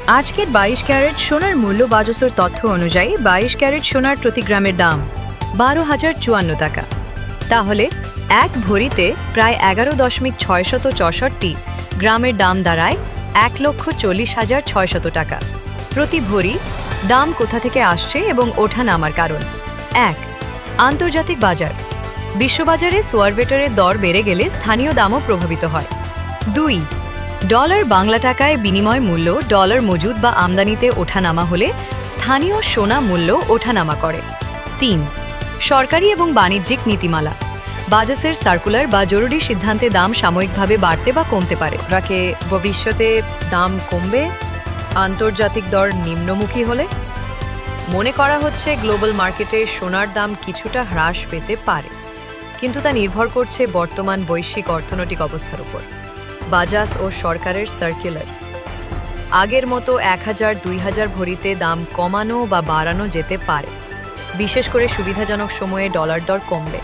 আজকের 22 ক্যারেট সোনার মূল্য বাজসের তথ্য অনুযায়ী 22 ক্যারেট সোনার প্রতি গ্রামের দাম 12,054 টাকা। তাহলে এক ভরিতে প্রায় 11,664 গ্রামের দাম দাঁড়ায় 1,40,600 টাকা প্রতি ভরি। দাম কোথা থেকে আসছে এবং ওঠা নামার কারণ? 1. আন্তর্জাতিক বাজার। বিশ্ববাজারে সোয়ারভেটারের দর বেড়ে গেলে স্থানীয় দামও প্রভাবিত হয়। 2. ডলার বাংলা টাকায় বিনিময় মূল্য ডলার মজুদ বা আমদানিতে ওঠানামা হলে স্থানীয় সোনা মূল্য ওঠানামা করে। 3. সরকারি এবং বাণিজ্যিক নীতিমালা। বাজসের সার্কুলার বা জরুরি সিদ্ধান্তে দাম সাময়িকভাবে বাড়তে বা কমতে পারে। রাখে ভবিষ্যতে দাম কমবে আন্তর্জাতিক দর নিম্নমুখী হলে। মনে করা হচ্ছে গ্লোবাল মার্কেটে সোনার দাম কিছুটা হ্রাস পেতে পারে, কিন্তু তা নির্ভর করছে বর্তমান বৈশ্বিক অর্থনৈতিক অবস্থার উপর। বাজাস ও সরকারের সার্কুলার। আগের মতো 1,000-2,000 ভরিতে দাম কমানো বা বাড়ানো যেতে পারে, বিশেষ করে সুবিধাজনক সময়ে ডলার দর কমবে।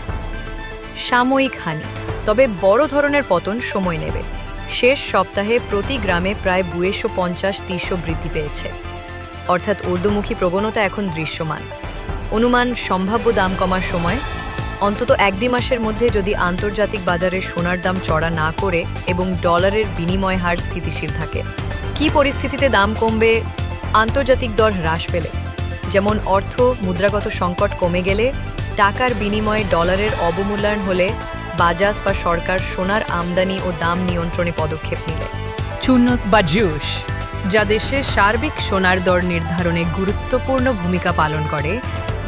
সাময়িক হানি, তবে বড় ধরনের পতন সময় নেবে। শেষ সপ্তাহে প্রতি গ্রামে প্রায় 250-300 বৃদ্ধি পেয়েছে, অর্থাৎ ঊর্ধ্বমুখী প্রবণতা এখন দৃশ্যমান। অনুমান সম্ভাব্য দাম কমার সময় অন্তত 1-2 মাসের মধ্যে যদি আন্তর্জাতিক বাজারে সোনার দাম চড়া না করে এবং ডলারের বিনিময় হার স্থিতিশীল থাকে। কি পরিস্থিতিতে দাম কমবে? আন্তর্জাতিক দর হ্রাস পেলে, যেমন অর্থ মুদ্রাগত সংকট কমে গেলে, টাকার বিনিময়ে ডলারের অবমূল্যায়ন হলে, বাজাস বা সরকার সোনার আমদানি ও দাম নিয়ন্ত্রণে পদক্ষেপ নিলে। চুন্নত বা জুস, যা দেশে সার্বিক সোনার দর নির্ধারণে গুরুত্বপূর্ণ ভূমিকা পালন করে,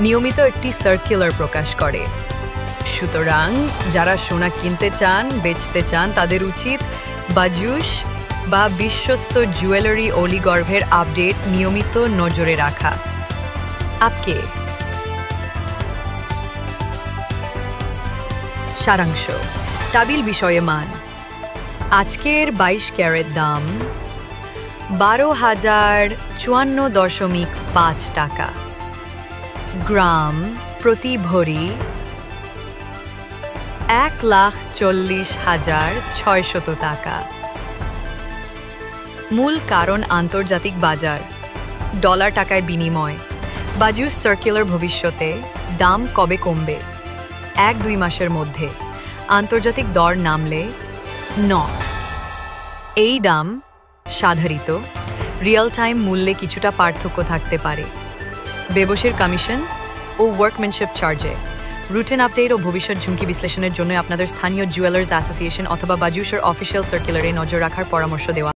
নিয়মিত একটি সার্কুলার প্রকাশ করে। সুতরাং যারা সোনা কিনতে চান, বেচতে চান, তাদের উচিত বাজুস বা বিশ্বস্ত জুয়েলারি অলিগর্ভের আপডেট নিয়মিত নজরে রাখা। আপকে সারাংশ। টাবিল বিষয়ে মান। আজকের 22 ক্যারেট দাম 12,054.5 টাকা। গ্রাম প্রতি ভরি 1,40,600 টাকা। মূল কারণ আন্তর্জাতিক বাজার, ডলার টাকার বিনিময়। বাজুস সার্কুলার। ভবিষ্যতে দাম কবে কমবে? 1-2 মাসের মধ্যে। আন্তর্জাতিক দর নামলে নট। এই দাম সাধারিত রিয়েল টাইম মূল্যে কিছুটা পার্থক্য থাকতে পারে। ব্যবসায়ীর কমিশন ও ওয়ার্কম্যানশিপ চার্জে। রুটিন আপডেট ও ভবিষ্যৎ ঝুঁকি বিশ্লেষণের জন্য আপনাদের স্থানীয় জুয়েলার্স অ্যাসোসিয়েশন অথবা বাজুসের অফিসিয়াল সার্কুলারে নজর রাখার পরামর্শ দেওয়া।